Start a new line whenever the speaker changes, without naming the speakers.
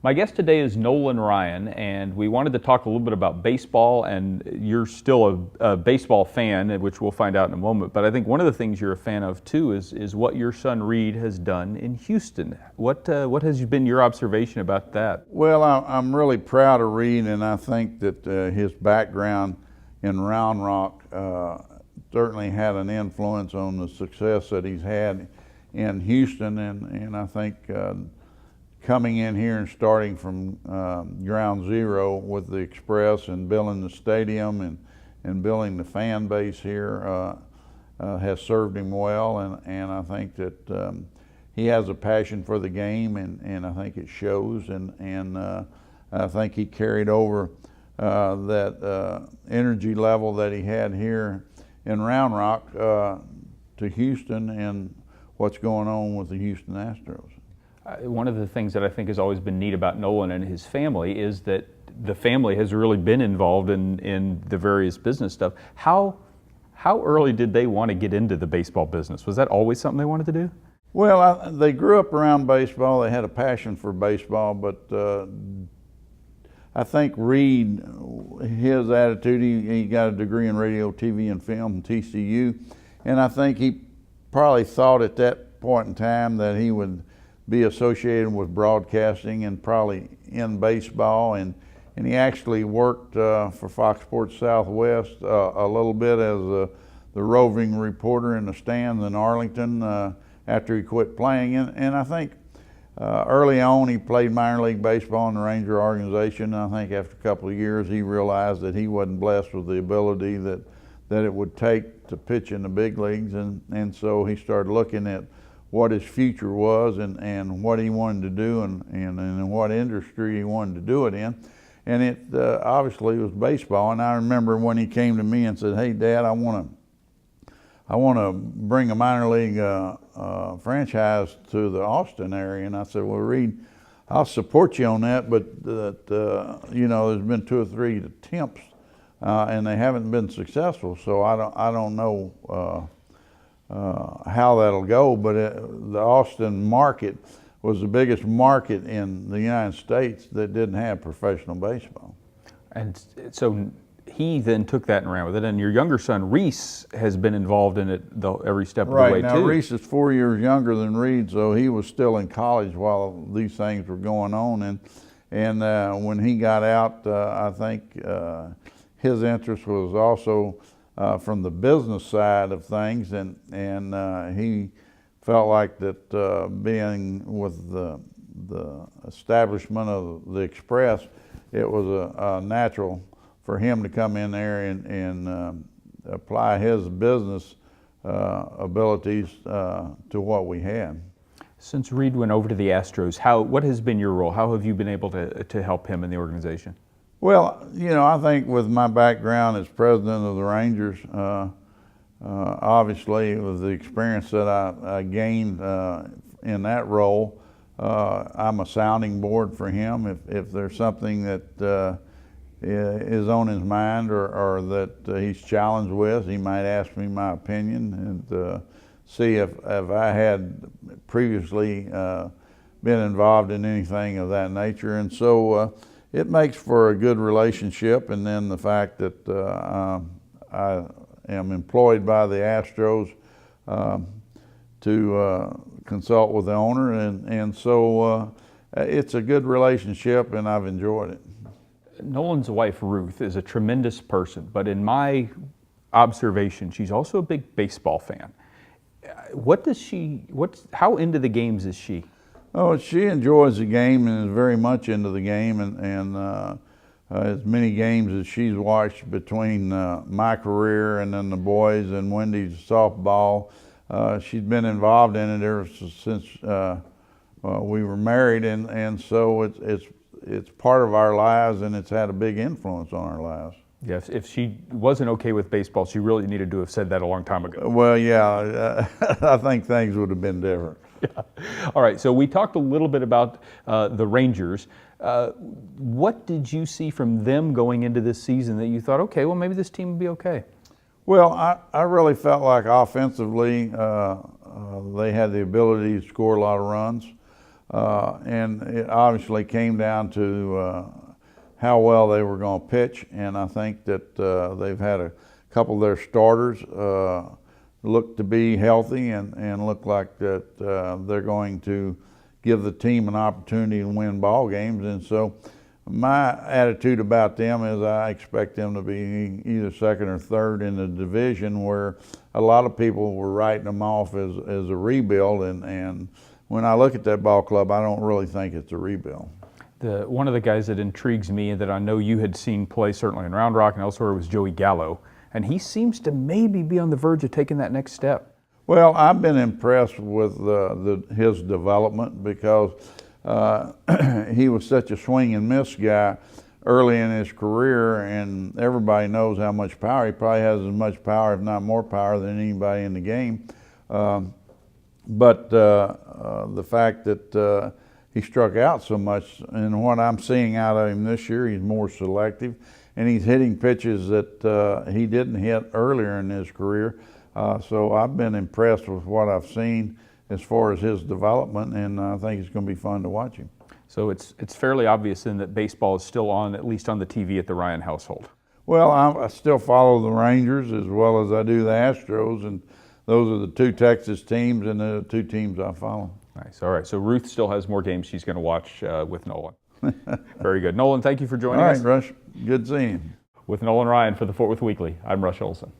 My guest today is Nolan Ryan, and we wanted to talk a little bit about baseball, and you're still a baseball fan, which we'll find out in a moment, but I think one of the things you're a fan of too is what your son Reed has done in Houston. What has been your observation about that?
Well, I'm really proud of Reed, and I think that his background in Round Rock certainly had an influence on the success that he's had in Houston, and I think coming in here and starting from ground zero with the Express and building the stadium and building the fan base here has served him well, and I think that he has a passion for the game, and I think it shows, and I think he carried over that energy level that he had here in Round Rock to Houston and what's going on with the Houston Astros.
One of the things that I think has always been neat about Nolan and his family is that the family has really been involved in the various business stuff. How early did they want to get into the baseball business? Was that always something they wanted to do?
Well, they grew up around baseball. They had a passion for baseball, but I think Reed, his attitude, he got a degree in radio, TV, and film from TCU, and I think he probably thought at that point in time that he would be associated with broadcasting and probably in baseball, and he actually worked for Fox Sports Southwest a little bit as the roving reporter in the stands in Arlington after he quit playing, and I think early on he played minor league baseball in the Ranger organization, and I think after a couple of years he realized that he wasn't blessed with the ability that it would take to pitch in the big leagues, and so he started looking at what his future was and what he wanted to do and in what industry he wanted to do it in. And it obviously was baseball. And I remember when he came to me and said, "Hey, Dad, I want to bring a minor league franchise to the Austin area." And I said, "Well, Reed, I'll support you on that, but you know, there's been 2 or 3 attempts and they haven't been successful. So I don't know how that'll go, but the Austin market was the biggest market in the United States that didn't have professional baseball."
And so he then took that and ran with it, and your younger son Reese has been involved in it every step of the way
Right, now
too.
Reese is 4 years younger than Reed, so he was still in college while these things were going on, and when he got out, I think his interest was also from the business side of things, and he felt like that being with the establishment of the Express, it was a natural for him to come in there and apply his business abilities to what we had.
Since Reed went over to the Astros, what has been your role? How have you been able to help him in the organization?
Well, you know, I think with my background as president of the Rangers, obviously with the experience that I gained in that role, I'm a sounding board for him. If there's something that is on his mind or that he's challenged with, he might ask me my opinion and see if I had previously been involved in anything of that nature. And so it makes for a good relationship, and then the fact that I am employed by the Astros to consult with the owner, and so it's a good relationship, and I've enjoyed it.
Nolan's wife Ruth is a tremendous person, but in my observation, she's also a big baseball fan. How into the games is she?
Oh, she enjoys the game and is very much into the game, and as many games as she's watched between my career and then the boys and Wendy's softball. She's been involved in it ever since we were married, and so it's part of our lives, and it's had a big influence on our lives.
Yes, if she wasn't okay with baseball, she really needed to have said that a long time ago.
Well, yeah, I think things would have been different.
Yeah. All right, so we talked a little bit about the Rangers. What did you see from them going into this season that you thought, okay, well, maybe this team will be okay?
Well, I really felt like offensively they had the ability to score a lot of runs. And it obviously came down to how well they were going to pitch, and I think that they've had a couple of their starters look to be healthy and look like that they're going to give the team an opportunity to win ball games. And so my attitude about them is I expect them to be either second or third in the division, where a lot of people were writing them off as a rebuild. And when I look at that ball club, I don't really think it's a rebuild.
One of the guys that intrigues me that I know you had seen play certainly in Round Rock and elsewhere was Joey Gallo. And he seems to maybe be on the verge of taking that next step.
Well, I've been impressed with his development because he was such a swing and miss guy early in his career, and everybody knows how much power. He probably has as much power, if not more power, than anybody in the game. But the fact that he struck out so much, and what I'm seeing out of him this year, he's more selective, and he's hitting pitches that he didn't hit earlier in his career. So I've been impressed with what I've seen as far as his development, and I think it's going to be fun to watch him.
So it's fairly obvious then that baseball is still on, at least on the TV at the Ryan household.
Well, I still follow the Rangers as well as I do the Astros, and those are the two Texas teams and the two teams I follow.
Nice. All right. So Ruth still has more games she's going to watch with Nolan. Very good. Nolan, thank you for joining us.
All right, Rush. Good seeing you.
With Nolan Ryan for the Fort Worth Weekly, I'm Rush Olson.